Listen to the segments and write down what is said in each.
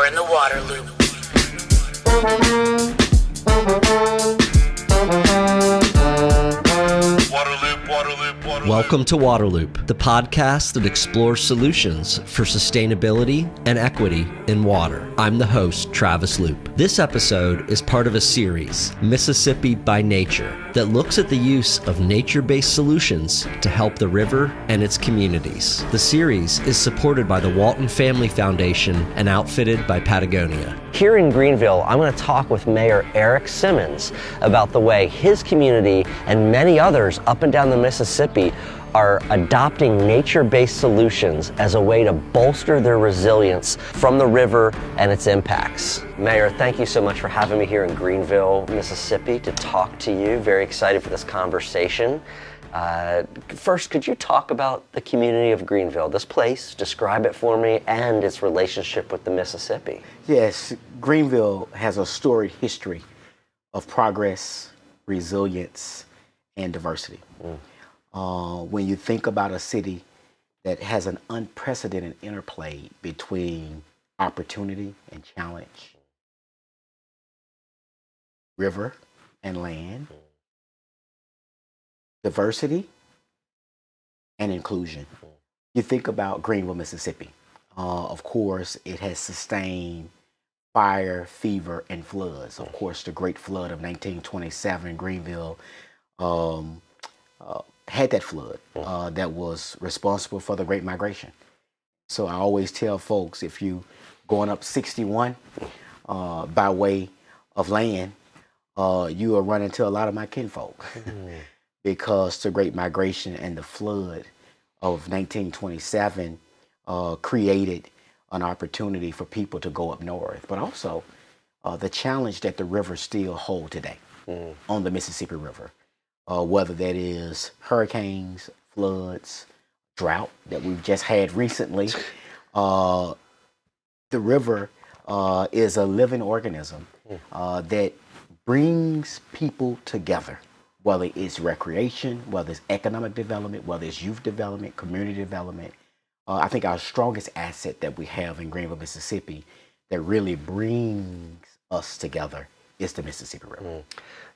in the water loop. Welcome to Waterloop, the podcast that explores solutions for sustainability and equity in water. I'm the host, Travis Loop. This episode is part of a series, Mississippi by Nature, that looks at the use of nature-based solutions to help the river and its communities. The series is supported by the Walton Family Foundation and outfitted by Patagonia. Here in Greenville, I'm going to talk with Mayor Errick Simmons about the way his community and many others up and down the Mississippi are adopting nature-based solutions as a way to bolster their resilience from the river and its impacts. Mayor, thank you so much for having me here in Greenville, Mississippi to talk to you. Very excited for this conversation. First, could you talk about the community of Greenville, this place, describe it for me, and its relationship with the Mississippi? Yes, Greenville has a storied history of progress, resilience, and diversity. When you think about a city that has an unprecedented interplay between opportunity and challenge, river and land, diversity and inclusion. You think about Greenville, Mississippi. Of course, it has sustained fire, fever, and floods. Of course, the Great Flood of 1927, Greenville had that flood that was responsible for the Great Migration. So I always tell folks, if you going up 61 by way of land, you will run into a lot of my kinfolk because the Great Migration and the flood of 1927 created an opportunity for people to go up north, but also the challenge that the rivers still hold today on the Mississippi River. Whether that is hurricanes, floods, drought that we've just had recently. The river is a living organism that brings people together, whether it's recreation, whether it's economic development, whether it's youth development, community development. I think our strongest asset that we have in Greenville, Mississippi that really brings us together is the Mississippi River.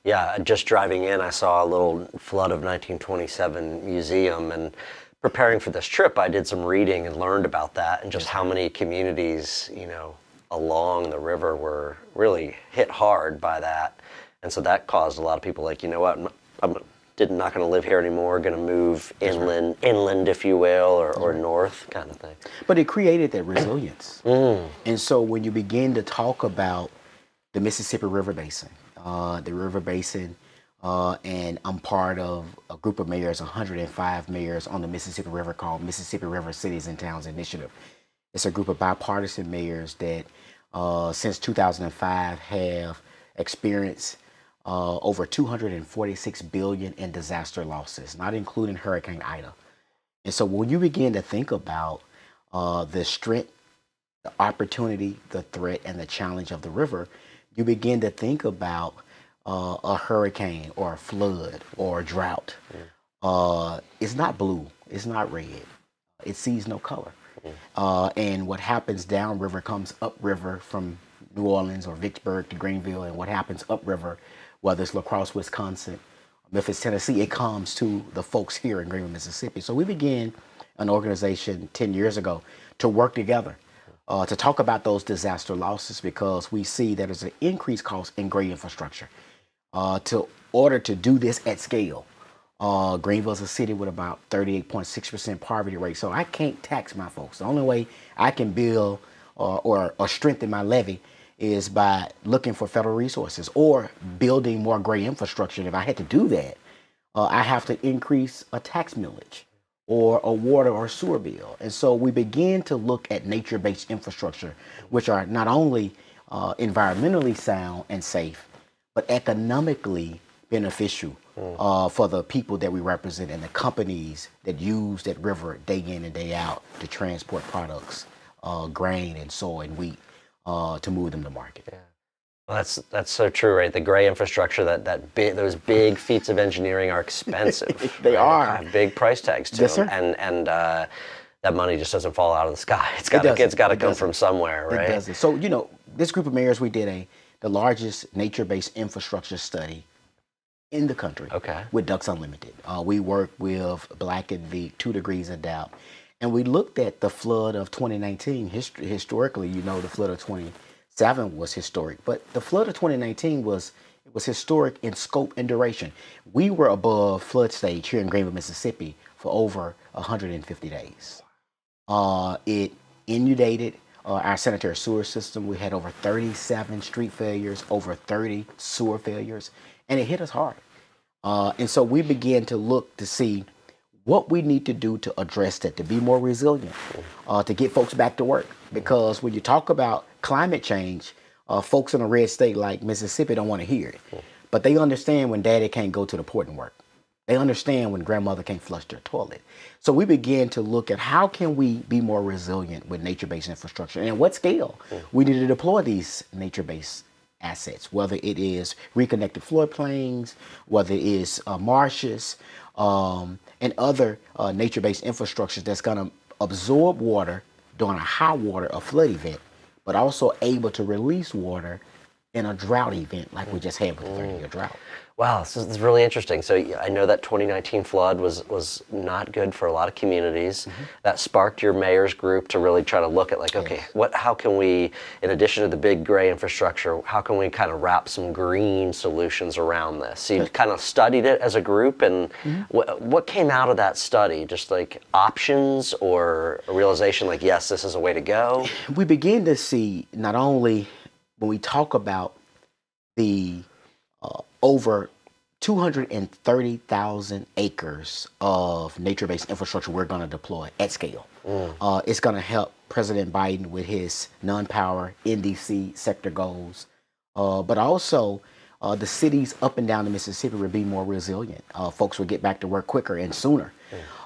Yeah, just driving in, I saw a little Flood of 1927 museum, and preparing for this trip, I did some reading and learned about that and just how many communities, along the river were really hit hard by that. And so that caused a lot of people like, you know what, I'm not going to live here anymore, going to move inland, if you will, or north kind of thing. But it created that resilience. And so when you begin to talk about the Mississippi River Basin, and I'm part of a group of mayors, 105 mayors on the Mississippi River called Mississippi River Cities and Towns Initiative. It's a group of bipartisan mayors that since 2005 have experienced over $246 billion in disaster losses, not including Hurricane Ida. And so when you begin to think about the strength, the opportunity, the threat, and the challenge of the river, you begin to think about a hurricane or a flood or a drought. It's not blue, it's not red, it sees no color. And what happens downriver comes upriver from New Orleans or Vicksburg to Greenville, and what happens upriver, whether it's La Crosse, Wisconsin, Memphis, Tennessee, it comes to the folks here in Greenville, Mississippi. So we began an organization 10 years ago to work together to talk about those disaster losses, because we see that there's an increased cost in gray infrastructure. To order to do this at scale, Greenville is a city with about 38.6% poverty rate, so I can't tax my folks. The only way I can build or strengthen my levy is by looking for federal resources or building more gray infrastructure. And if I had to do that, I have to increase a tax millage or a water or sewer bill. And so we begin to look at nature-based infrastructure, which are not only environmentally sound and safe, but economically beneficial for the people that we represent and the companies that use that river day in and day out to transport products, grain and soy and wheat, to move them to market. Yeah. Well, that's so true, right? The gray infrastructure, those big feats of engineering are expensive. They are. Have big price tags to yes, them. Sir. And that money just doesn't fall out of the sky. It's got to come from somewhere, right? It doesn't. So, this group of mayors, we did the largest nature-based infrastructure study in the country. Okay. With Ducks Unlimited. We worked with Black and Veek, 2 Degrees of Doubt. And we looked at the flood of 2019. Historically, the flood of 27 was historic. But the flood of 2019 was historic in scope and duration. We were above flood stage here in Greenville, Mississippi for over 150 days. It inundated our sanitary sewer system. We had over 37 street failures, over 30 sewer failures, and it hit us hard. And so we began to look to see what we need to do to address that, to be more resilient, to get folks back to work. Because when you talk about climate change, folks in a red state like Mississippi don't want to hear it. But they understand when daddy can't go to the port and work. They understand when grandmother can't flush their toilet. So we began to look at how can we be more resilient with nature-based infrastructure, and at what scale we need to deploy these nature-based assets, whether it is reconnected floodplains, whether it is marshes, and other nature-based infrastructures that's going to absorb water during a high water or flood event, but also able to release water in a drought event like we just had with the 30-year drought. Wow, this is really interesting. So I know that 2019 flood was not good for a lot of communities. That sparked your mayor's group to really try to look at how can we, in addition to the big gray infrastructure, how can we kind of wrap some green solutions around this? So you kind of studied it as a group, and what came out of that study? Just like options or a realization like, yes, this is a way to go? We begin to see not only when we talk about the over 230,000 acres of nature-based infrastructure we're going to deploy at scale. It's going to help President Biden with his non-power NDC sector goals, but also the cities up and down the Mississippi will be more resilient. Folks will get back to work quicker and sooner.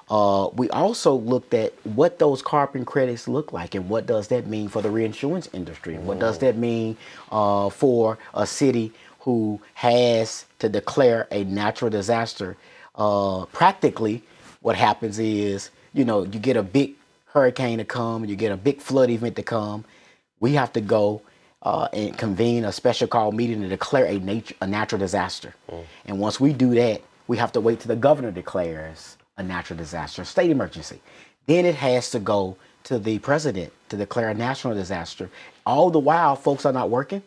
We also looked at what those carbon credits look like and what does that mean for the reinsurance industry, and what does that mean for a city who has to declare a natural disaster. Practically, what happens is, you get a big hurricane to come, you get a big flood event to come. We have to go and convene a special call meeting to declare a natural disaster. And once we do that, we have to wait till the governor declares a natural disaster, state emergency. Then it has to go to the president to declare a national disaster. All the while, folks are not working.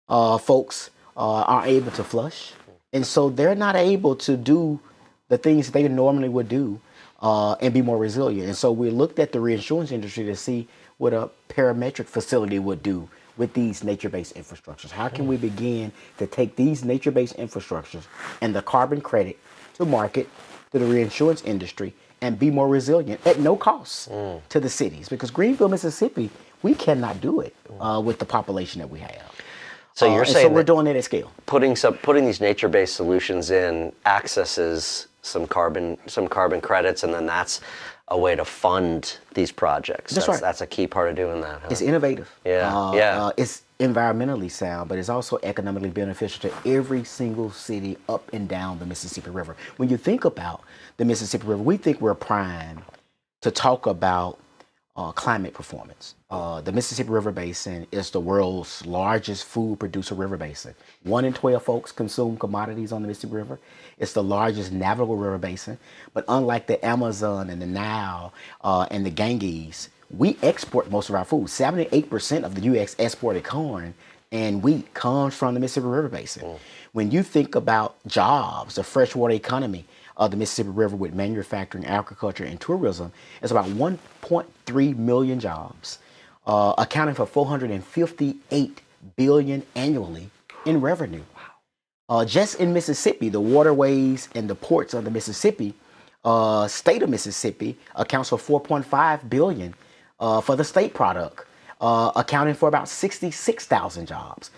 Folks aren't able to flush. And so they're not able to do the things they normally would do and be more resilient. And so we looked at the reinsurance industry to see what a parametric facility would do with these nature-based infrastructures. How can we begin to take these nature-based infrastructures and the carbon credit to market to the reinsurance industry and be more resilient at no cost to the cities? Because Greenville, Mississippi, we cannot do it with the population that we have. So you're saying we're doing it at scale. Putting these nature-based solutions in accesses some carbon credits, and then that's a way to fund these projects. That's right. That's a key part of doing that. Huh? It's innovative. Yeah. It's environmentally sound, but it's also economically beneficial to every single city up and down the Mississippi River. When you think about the Mississippi River, we think we're primed to talk about climate performance. The Mississippi River Basin is the world's largest food producer river basin. 1 in 12 folks consume commodities on the Mississippi River. It's the largest navigable river basin. But unlike the Amazon and the Nile and the Ganges, we export most of our food. 78% of the U.S. exported corn and wheat comes from the Mississippi River Basin. When you think about jobs, the freshwater economy of the Mississippi River with manufacturing, agriculture, and tourism, it's about 1.3 million jobs, accounting for $458 billion annually in revenue. Just in Mississippi, the waterways and the ports of the Mississippi, state of Mississippi, accounts for $4.5 billion for the state product, accounting for about 66,000 jobs.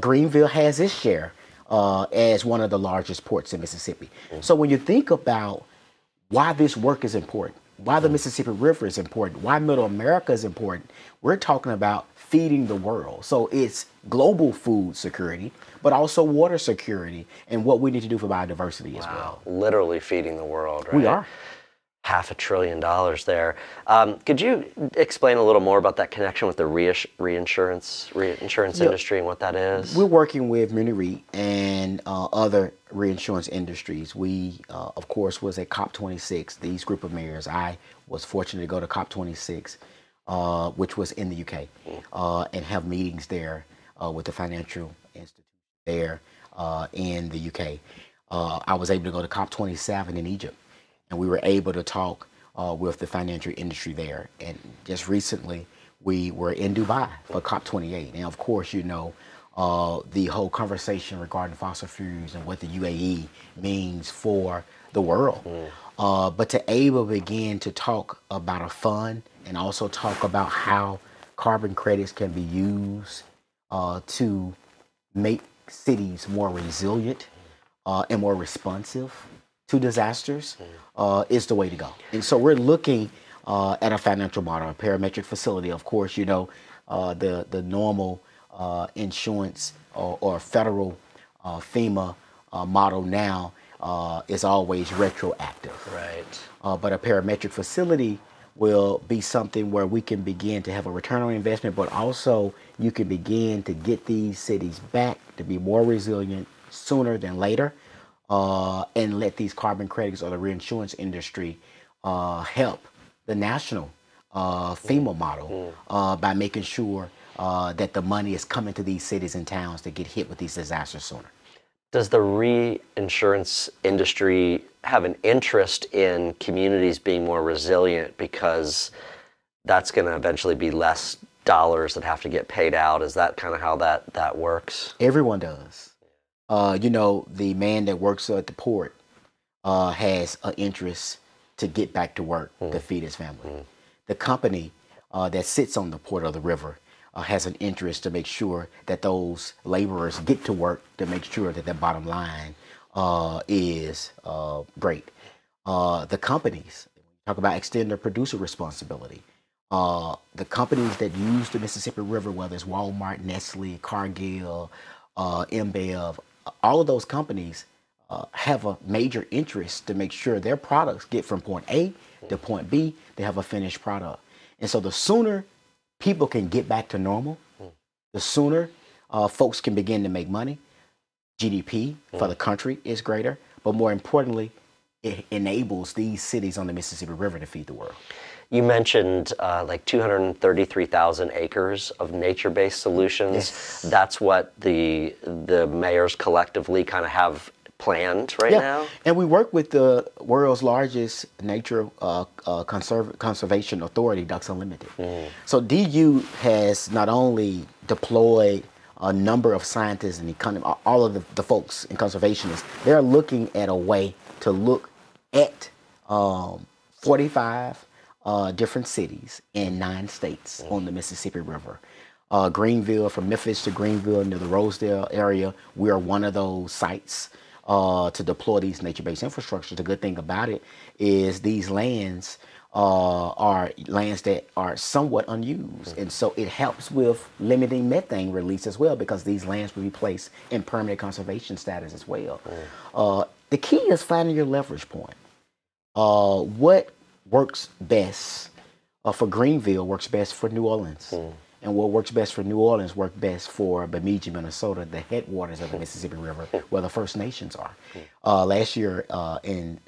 Greenville has its share as one of the largest ports in Mississippi. So when you think about why this work is important, why the Mississippi River is important, why Middle America is important, we're talking about feeding the world. So it's global food security, but also water security and what we need to do for biodiversity as well. Literally feeding the world, right? We are. $500 billion there. Could you explain a little more about that connection with the reinsurance industry and what that is? We're working with Muni Re and other reinsurance industries. We, of course, was at COP26, these group of mayors. I was fortunate to go to COP26, which was in the UK, and have meetings there with the financial institute there in the UK. I was able to go to COP27 in Egypt, and we were able to talk with the financial industry there. And just recently, we were in Dubai for COP28. And of course, you know, the whole conversation regarding fossil fuels and what the UAE means for the world. But to able begin to talk about a fund and also talk about how carbon credits can be used to make cities more resilient and more responsive to disasters is the way to go. And so we're looking at a financial model, a parametric facility. Of course, you know, the normal insurance or federal FEMA model now is always retroactive. Right. But a parametric facility will be something where we can begin to have a return on investment, but also you can begin to get these cities back to be more resilient sooner than later, and let these carbon credits or the reinsurance industry help the national FEMA model by making sure that the money is coming to these cities and towns that get hit with these disasters sooner. Does the reinsurance industry have an interest in communities being more resilient because that's going to eventually be less dollars that have to get paid out? Is that kind of how that works? Everyone does. You know, the man that works at the port has an interest to get back to work to feed his family. The company that sits on the port of the river has an interest to make sure that those laborers get to work, to make sure that their bottom line is great. The companies, talk about extended producer responsibility. The companies that use the Mississippi River, whether it's Walmart, Nestle, Cargill, InBev, all of those companies have a major interest to make sure their products get from point A to point B, they have a finished product. And so the sooner people can get back to normal, the sooner folks can begin to make money. GDP for the country is greater, but more importantly, it enables these cities on the Mississippi River to feed the world. You mentioned like 233,000 acres of nature-based solutions. Yes. That's what the mayors collectively kind of have planned right now? And we work with the world's largest nature conservation authority, Ducks Unlimited. So DU has not only deployed a number of scientists and all of the folks and conservationists. They're looking at a way to look at 45 different cities in 9 states on the Mississippi River. Greenville, from Memphis to Greenville near the Rosedale area, we are one of those sites to deploy these nature-based infrastructure. The good thing about it is these lands are lands that are somewhat unused. And so it helps with limiting methane release as well, because these lands will be placed in permanent conservation status as well. The key is finding your leverage point. What works best for Greenville works best for New Orleans. And what works best for New Orleans works best for Bemidji, Minnesota, the headwaters of the Mississippi River, where the First Nations are. Last year in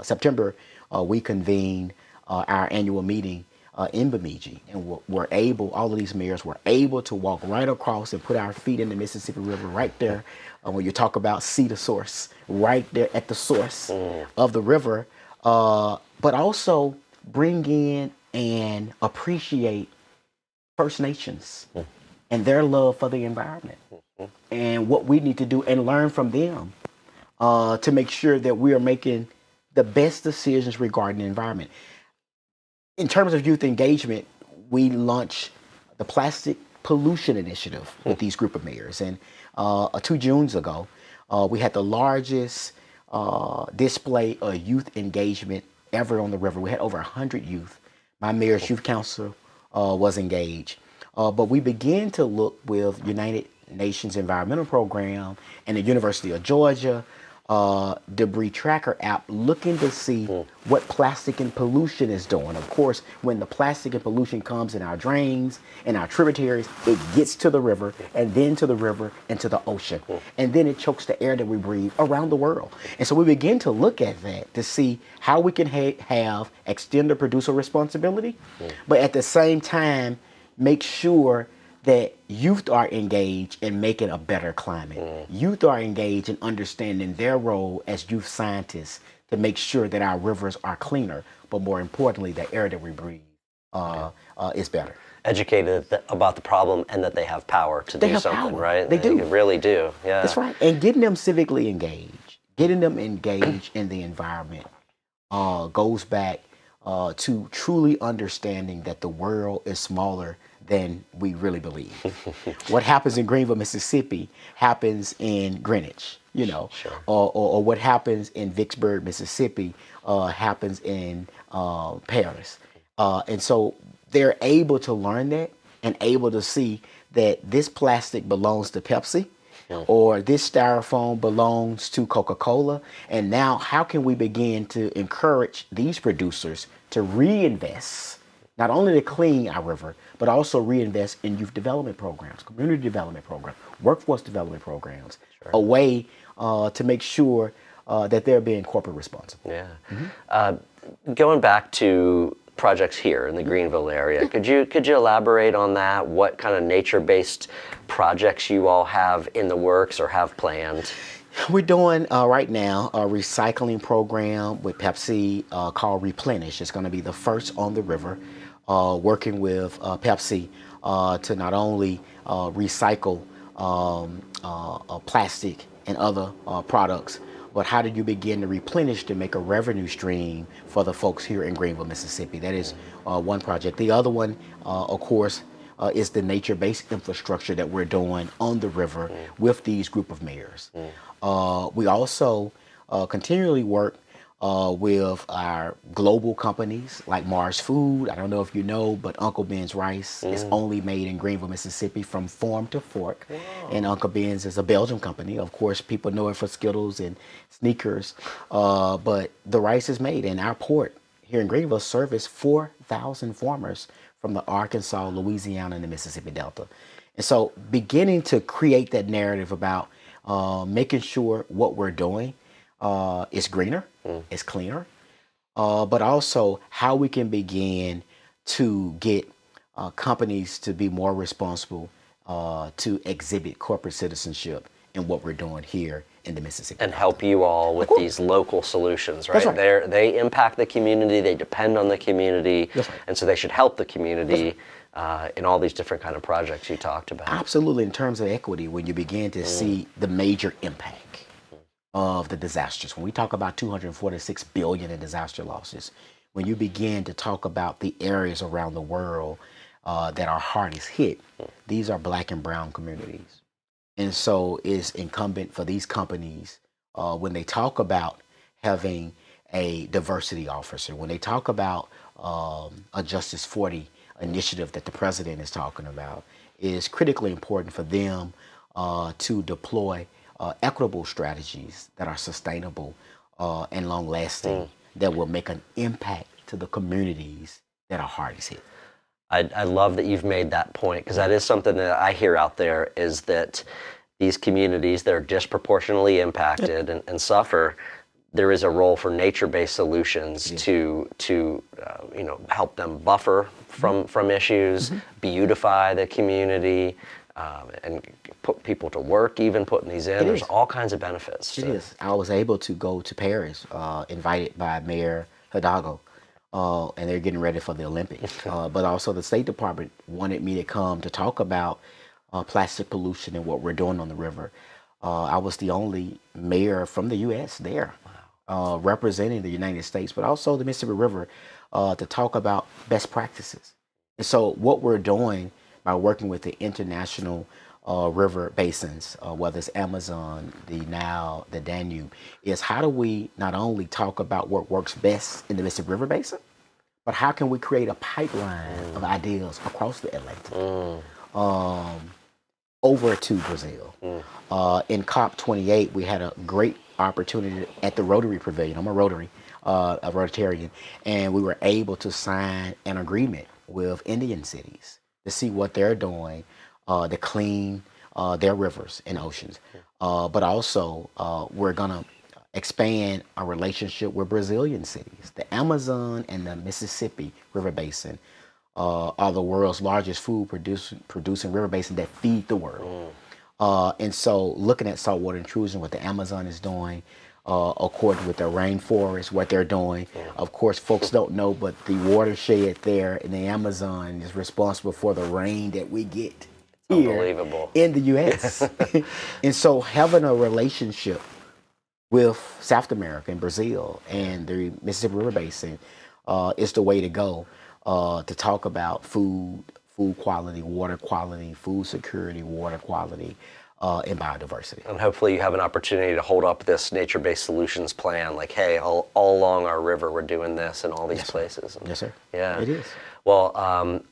September, we convened our annual meeting in Bemidji, and we're able, all of these mayors were able to walk right across and put our feet in the Mississippi River right there. When you talk about see the source, right there at the source of the river, but also bring in and appreciate First Nations and their love for the environment and what we need to do and learn from them to make sure that we are making the best decisions regarding the environment. In terms of youth engagement, we launched the Plastic Pollution Initiative with these group of mayors. And 2 Junes ago, we had the largest display of youth engagement ever on the river. We had over 100 youth. My mayor's youth council was engaged. But we began to look with United Nations Environmental Program and the University of Georgia debris tracker app looking to see what plastic and pollution is doing. Of course, when the plastic and pollution comes in our drains and our tributaries, it gets to the river and then to the river and to the ocean. And then it chokes the air that we breathe around the world. And so we begin to look at that to see how we can have extended producer responsibility, but at the same time, make sure that youth are engaged in making a better climate. Youth are engaged in understanding their role as youth scientists to make sure that our rivers are cleaner, but more importantly, the air that we breathe is better. Educated about the problem and that they have power to do something, power. right? They do. really do, yeah. That's right. And getting them civically engaged, getting them engaged in the environment goes back to truly understanding that the world is smaller than we really believe. What happens in Greenville, Mississippi happens in Greenwich, you know, Sure. or what happens in Vicksburg, Mississippi happens in Paris. And so they're able to learn that and able to see that this plastic belongs to Pepsi, or this styrofoam belongs to Coca-Cola. And now how can we begin to encourage these producers to reinvest, not only to clean our river, but also reinvest in youth development programs, community development programs, workforce development programs, a way to make sure that they're being corporate responsible. Yeah. Going back to projects here in the Greenville area, could you elaborate on that? What kind of nature-based projects you all have in the works or have planned? We're doing right now a recycling program with Pepsi called Replenish. It's going to be the first on the river, working with Pepsi to not only recycle plastic and other products, but how do you begin to replenish to make a revenue stream for the folks here in Greenville, Mississippi? That is one project. The other one, of course, is the nature-based infrastructure that we're doing on the river with these group of mayors. We also continually work with our global companies like Marsh Food. I don't know if you know, but Uncle Ben's rice is only made in Greenville, Mississippi from farm to fork. Wow. And Uncle Ben's is a Belgian company. Of course, people know it for Skittles and sneakers, but the rice is made in our port here in Greenville service 4,000 farmers from the Arkansas, Louisiana, and the Mississippi Delta. And so beginning to create that narrative about making sure what we're doing is greener, is cleaner, but also how we can begin to get companies to be more responsible to exhibit corporate citizenship in what we're doing here in the Mississippi. And help you all with these local solutions, right? That's right. They impact the community, they depend on the community, That's right. and so they should help the community in all these different kind of projects you talked about. Absolutely. In terms of equity, when you begin to see the major impact of the disasters, when we talk about $246 billion in disaster losses, when you begin to talk about the areas around the world that are hardest hit, these are Black and brown communities. And so it's incumbent for these companies, when they talk about having a diversity officer, when they talk about a Justice 40 initiative that the president is talking about, is critically important for them to deploy equitable strategies that are sustainable and long-lasting, that will make an impact to the communities that are hardest hit. I love that you've made that point, because that is something that I hear out there, is that these communities that are disproportionately impacted and suffer, there is a role for nature-based solutions to help them buffer from issues, beautify the community, and put people to work, even putting these in. There's all kinds of benefits. It is. I was able to go to Paris, invited by Mayor Hidalgo, and they're getting ready for the Olympics. But also the State Department wanted me to come to talk about plastic pollution and what we're doing on the river. I was the only mayor from the U.S. there, representing the United States, but also the Mississippi River, to talk about best practices. And so what we're doing by working with the international river basins, whether it's Amazon, the Nile, the Danube, is how do we not only talk about what works best in the Mississippi River Basin, but how can we create a pipeline of ideas across the Atlantic over to Brazil. In COP28, we had a great opportunity at the Rotary Pavilion. I'm a Rotarian, and we were able to sign an agreement with Indian cities to see what they're doing to clean their rivers and oceans. But also, we're gonna expand our relationship with Brazilian cities. The Amazon and the Mississippi River Basin are the world's largest food producing river basin that feed the world. And so looking at saltwater intrusion, what the Amazon is doing, according with the rainforest, what they're doing. Of course, folks don't know, but the watershed there in the Amazon is responsible for the rain that we get here Unbelievable. in the U.S. And so having a relationship with South America and Brazil and the Mississippi River Basin is the way to go to talk about food quality, water quality, food security, water quality, and biodiversity. And hopefully you have an opportunity to hold up this nature-based solutions plan, like, hey, all along our river we're doing this in all these places. And, Yes, sir. yeah. It is. Well, I'm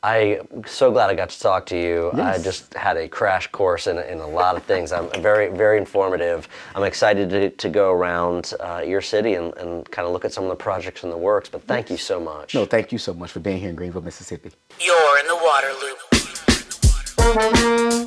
so glad I got to talk to you. Yes. I just had a crash course in a lot of things. I'm very, very informative. I'm excited to go around your city and kind of look at some of the projects in the works, but thank you so much. No, thank you so much for being here in Greenville, Mississippi. You're in the water loop.